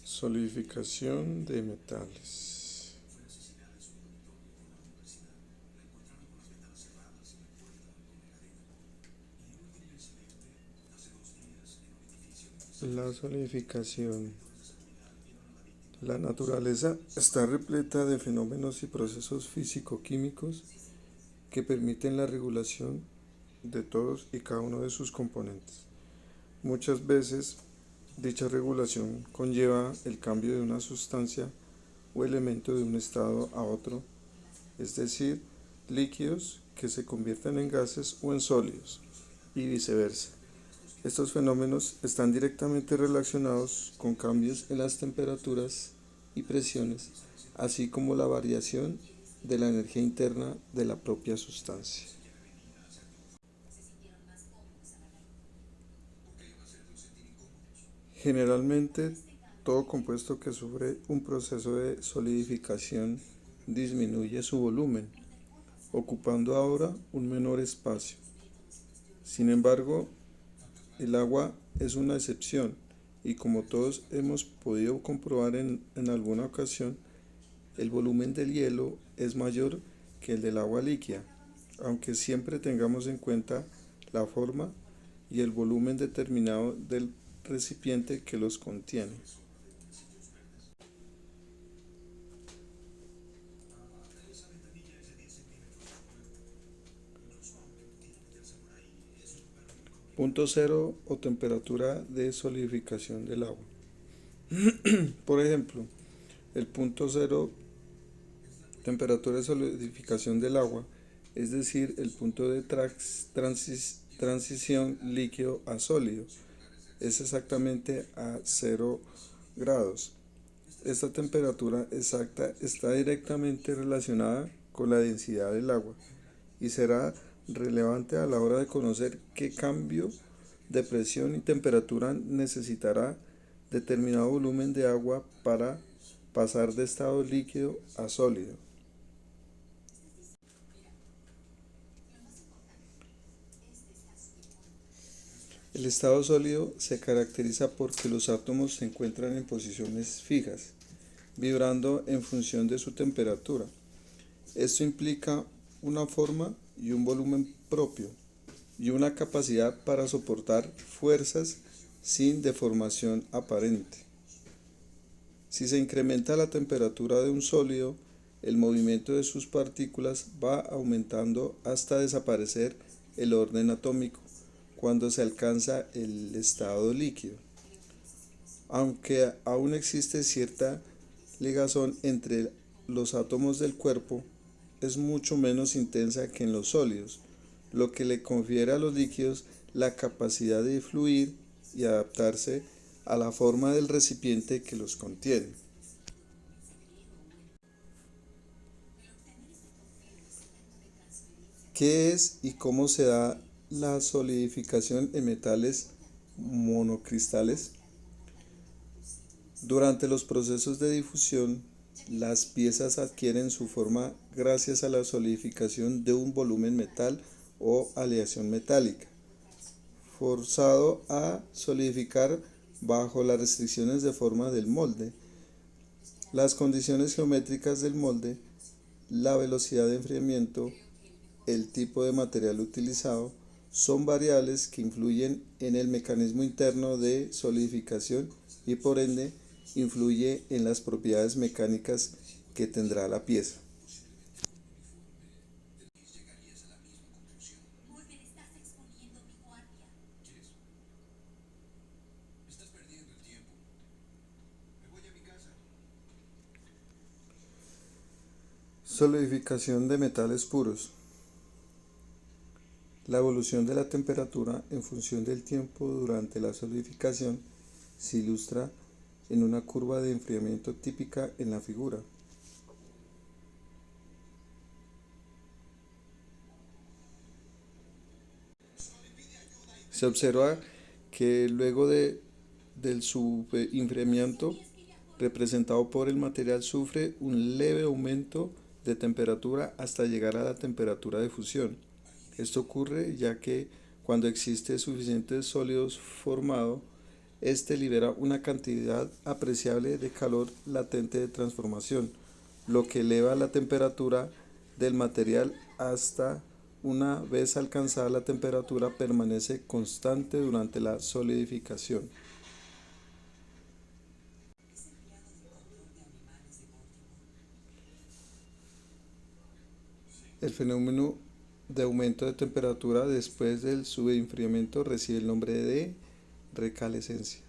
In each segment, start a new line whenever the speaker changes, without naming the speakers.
Solidificación de metales. La solidificación. La naturaleza está repleta de fenómenos y procesos físico-químicos que permiten la regulación de todos y cada uno de sus componentes. Muchas veces, dicha regulación conlleva el cambio de una sustancia o elemento de un estado a otro, es decir, líquidos que se convierten en gases o en sólidos, y viceversa. Estos fenómenos están directamente relacionados con cambios en las temperaturas y presiones, así como la variación de la energía interna de la propia sustancia. Generalmente, todo compuesto que sufre un proceso de solidificación disminuye su volumen, ocupando ahora un menor espacio. Sin embargo, el agua es una excepción y como todos hemos podido comprobar en alguna ocasión, el volumen del hielo es mayor que el del agua líquida, aunque siempre tengamos en cuenta la forma y el volumen determinado del recipiente que los contiene. Punto cero o temperatura de solidificación del agua. Por ejemplo, el punto cero temperatura de solidificación del agua, es decir, el punto de transición líquido a sólido, es exactamente a 0 grados. Esta temperatura exacta está directamente relacionada con la densidad del agua y será relevante a la hora de conocer qué cambio de presión y temperatura necesitará determinado volumen de agua para pasar de estado líquido a sólido. El estado sólido se caracteriza porque los átomos se encuentran en posiciones fijas, vibrando en función de su temperatura. Esto implica una forma y un volumen propio y una capacidad para soportar fuerzas sin deformación aparente. Si se incrementa la temperatura de un sólido, el movimiento de sus partículas va aumentando hasta desaparecer el orden atómico cuando se alcanza el estado líquido. Aunque aún existe cierta ligazón entre los átomos del cuerpo, es mucho menos intensa que en los sólidos, lo que le confiere a los líquidos la capacidad de fluir y adaptarse a la forma del recipiente que los contiene. ¿Qué es y cómo se da la solidificación en metales monocristales? Durante los procesos de difusión, las piezas adquieren su forma gracias a la solidificación de un volumen metal o aleación metálica, forzado a solidificar bajo las restricciones de forma del molde, las condiciones geométricas del molde, la velocidad de enfriamiento, el tipo de material utilizado, son variables que influyen en el mecanismo interno de solidificación y por ende influye en las propiedades mecánicas que tendrá la pieza. Solidificación de metales puros. La evolución de la temperatura en función del tiempo durante la solidificación se ilustra en una curva de enfriamiento típica en la figura. Se observa que luego del enfriamiento representado por el material sufre un leve aumento de temperatura hasta llegar a la temperatura de fusión. Esto ocurre ya que Cuando existe suficiente sólido formado, este libera una cantidad apreciable de calor latente de transformación, lo que eleva la temperatura del material hasta una vez alcanzada la temperatura permanece constante durante la solidificación. El fenómeno de aumento de temperatura después del subenfriamiento recibe el nombre de recalescencia.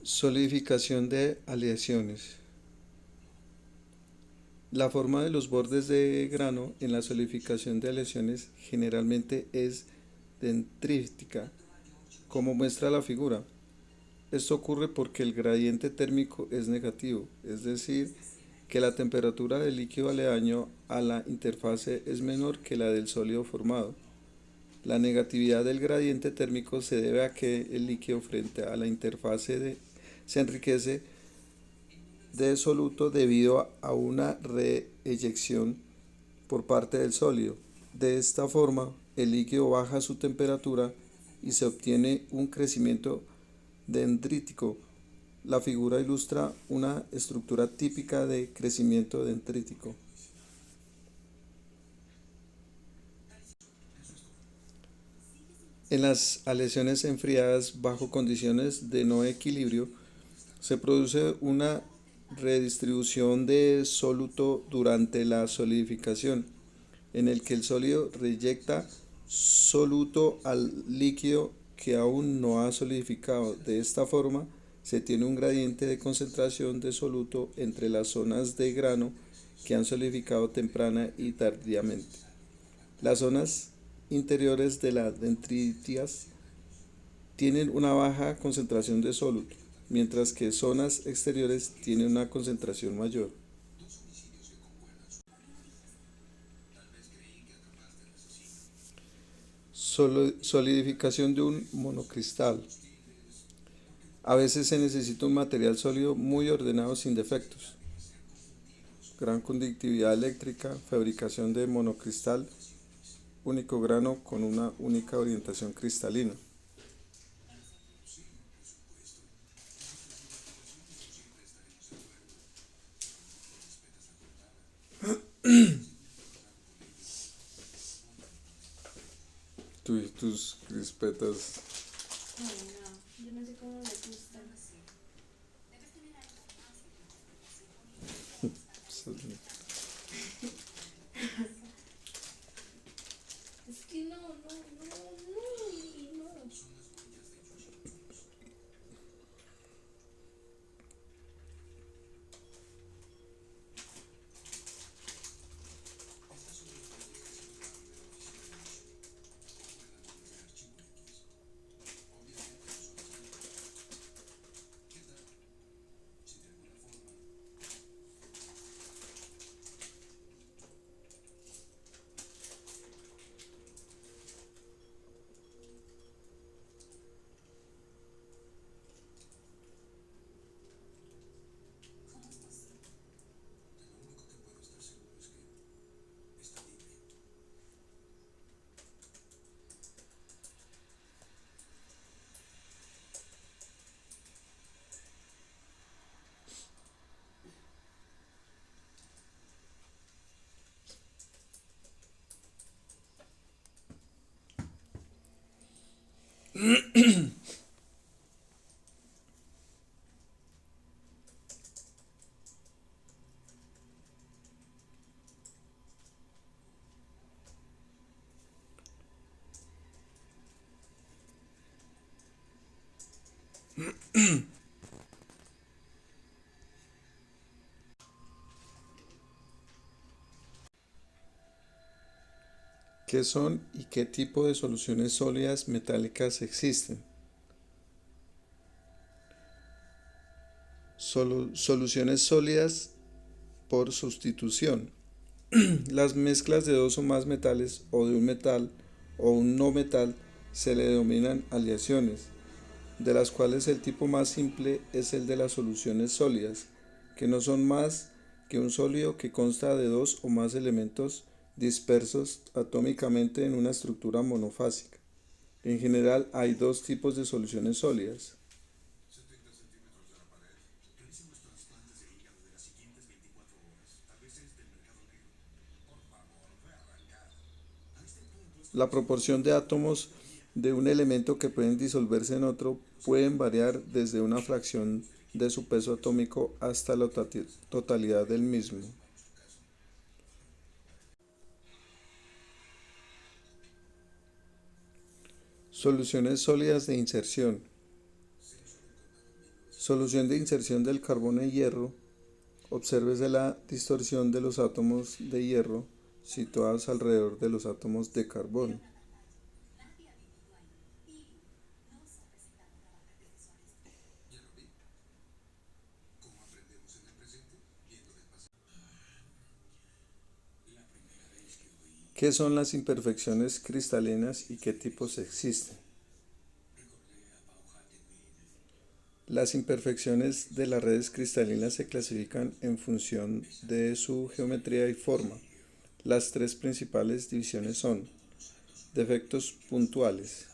Solidificación de aleaciones. La forma de los bordes de grano en la solidificación de aleaciones generalmente es dendrítica, como muestra la figura. Esto ocurre porque el gradiente térmico es negativo, es decir, que la temperatura del líquido aledaño a la interfase es menor que la del sólido formado. La negatividad del gradiente térmico se debe a que el líquido frente a la interfase se enriquece de soluto debido a una reeyección por parte del sólido. De esta forma, el líquido baja su temperatura y se obtiene un crecimiento dendrítico. La figura ilustra una estructura típica de crecimiento dendrítico. En las aleaciones enfriadas bajo condiciones de no equilibrio, se produce una redistribución de soluto durante la solidificación, en el que el sólido reyecta soluto al líquido que aún no ha solidificado. De esta forma, se tiene un gradiente de concentración de soluto entre las zonas de grano que han solidificado temprana y tardíamente. Las zonas interiores de las dendritas tienen una baja concentración de soluto, mientras que zonas exteriores tienen una concentración mayor. Solidificación de un monocristal. A veces se necesita un material sólido muy ordenado sin defectos. Gran conductividad eléctrica, fabricación de monocristal, único grano con una única orientación cristalina. Tú y tus crispetas.
Ay, no, yo no sé cómo le gustan. Es que no, no, no, no, no.
¿Qué son y qué tipo de soluciones sólidas metálicas existen? Soluciones sólidas por sustitución. Las mezclas de dos o más metales o de un metal o un no metal se le denominan aleaciones, de las cuales el tipo más simple es el de las soluciones sólidas. que no son más que un sólido que consta de dos o más elementos dispersos atómicamente en una estructura monofásica. En general hay dos tipos de soluciones sólidas. La proporción de átomos de un elemento que pueden disolverse en otro pueden variar desde una fracción de su peso atómico hasta la totalidad del mismo. Soluciones sólidas de inserción. Solución de inserción del carbono y hierro. Obsérvese la distorsión de los átomos de hierro situados alrededor de los átomos de carbono. ¿Qué son las imperfecciones cristalinas y qué tipos existen? Las imperfecciones de las redes cristalinas se clasifican en función de su geometría y forma. Las tres principales divisiones son defectos puntuales.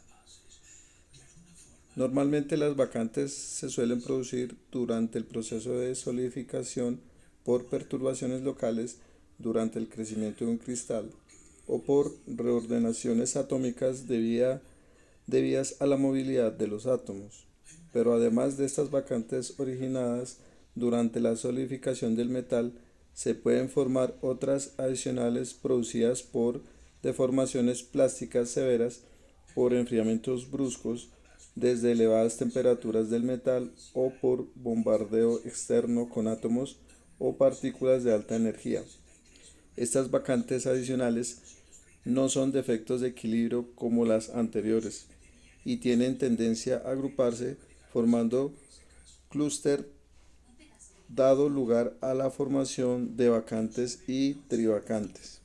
Normalmente las vacantes se suelen producir durante el proceso de solidificación por perturbaciones locales durante el crecimiento de un cristal o por reordenaciones atómicas debidas a la movilidad de los átomos. Pero además de estas vacantes originadas durante la solidificación del metal, se pueden formar otras adicionales producidas por deformaciones plásticas severas, por enfriamientos bruscos desde elevadas temperaturas del metal o por bombardeo externo con átomos o partículas de alta energía. Estas vacantes adicionales no son defectos de equilibrio como las anteriores y tienen tendencia a agruparse formando clúster, dado lugar a la formación de vacantes y trivacantes.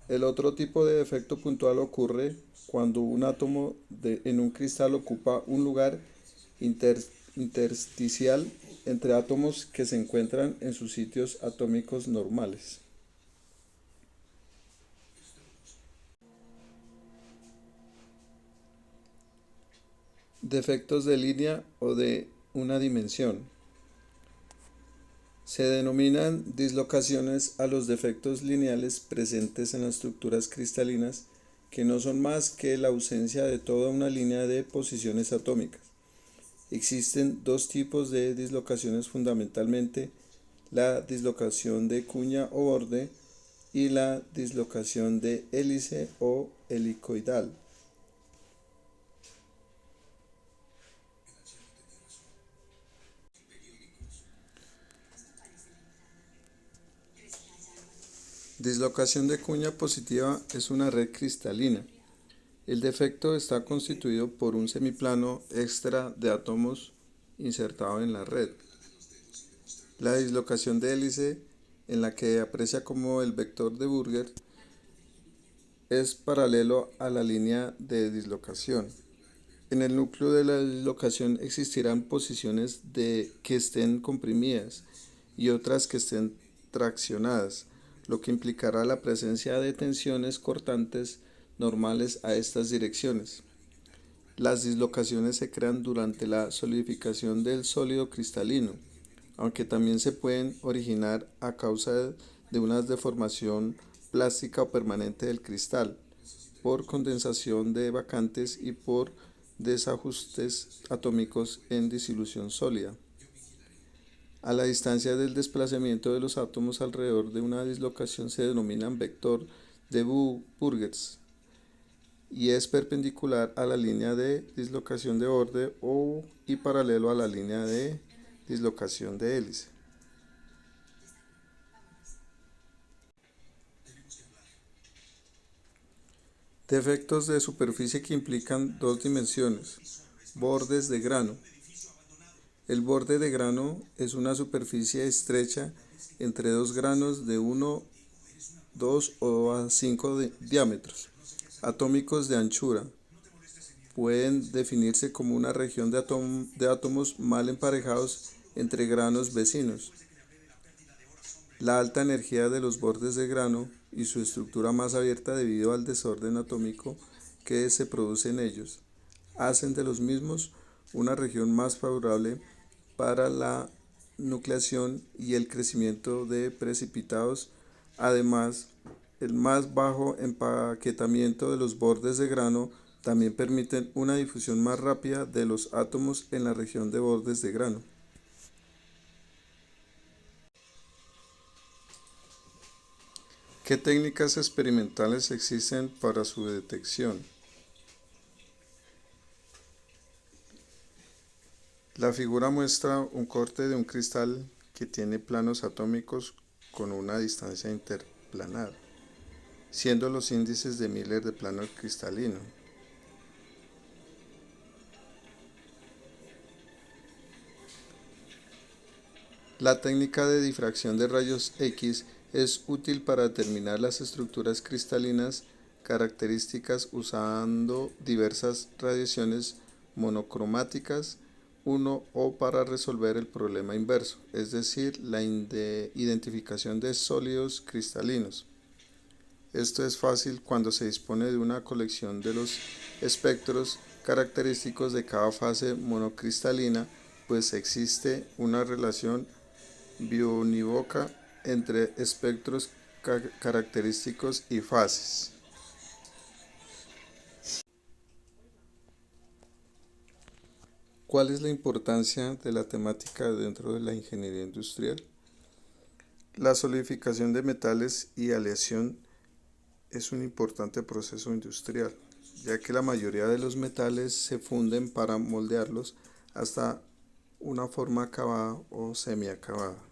El otro tipo de defecto puntual ocurre cuando un átomo en un cristal ocupa un lugar inter- intersticial entre átomos que se encuentran en sus sitios atómicos normales. Defectos de línea o de una dimensión. Se denominan dislocaciones a los defectos lineales presentes en las estructuras cristalinas que no son más que la ausencia de toda una línea de posiciones atómicas. Existen dos tipos de dislocaciones fundamentalmente, la dislocación de cuña o borde y la dislocación de hélice o helicoidal. Dislocación de cuña positiva es una red cristalina. El defecto está constituido por un semiplano extra de átomos insertado en la red. La dislocación de hélice, en la que aprecia como el vector de Burger, es paralelo a la línea de dislocación. En el núcleo de la dislocación existirán posiciones que estén comprimidas y otras que estén traccionadas, lo que implicará la presencia de tensiones cortantes normales a estas direcciones. Las dislocaciones se crean durante la solidificación del sólido cristalino, aunque también se pueden originar a causa de una deformación plástica o permanente del cristal, por condensación de vacantes y por desajustes atómicos en disolución sólida. A la distancia del desplazamiento de los átomos alrededor de una dislocación se denomina vector de Burgers y es perpendicular a la línea de dislocación de borde y paralelo a la línea de dislocación de hélice. Defectos de superficie que implican dos dimensiones. Bordes de grano. El borde de grano es una superficie estrecha entre dos granos de 1, 2 o a 5 diámetros atómicos de anchura. Pueden definirse como una región de átomos mal emparejados entre granos vecinos. La alta energía de los bordes de grano y su estructura más abierta debido al desorden atómico que se produce en ellos hacen de los mismos una región más favorable para la nucleación y el crecimiento de precipitados. Además, el más bajo empaquetamiento de los bordes de grano también permiten una difusión más rápida de los átomos en la región de bordes de grano. ¿Qué técnicas experimentales existen para su detección? La figura muestra un corte de un cristal que tiene planos atómicos con una distancia interplanar, siendo los índices de Miller de plano cristalino. La técnica de difracción de rayos X es útil para determinar las estructuras cristalinas características usando diversas radiaciones monocromáticas, o para resolver el problema inverso, es decir, la identificación de sólidos cristalinos. Esto es fácil cuando se dispone de una colección de los espectros característicos de cada fase monocristalina, pues existe una relación biunívoca entre espectros característicos y fases. ¿Cuál es la importancia de la temática dentro de la ingeniería industrial? La solidificación de metales y aleación es un importante proceso industrial, ya que la mayoría de los metales se funden para moldearlos hasta una forma acabada o semiacabada.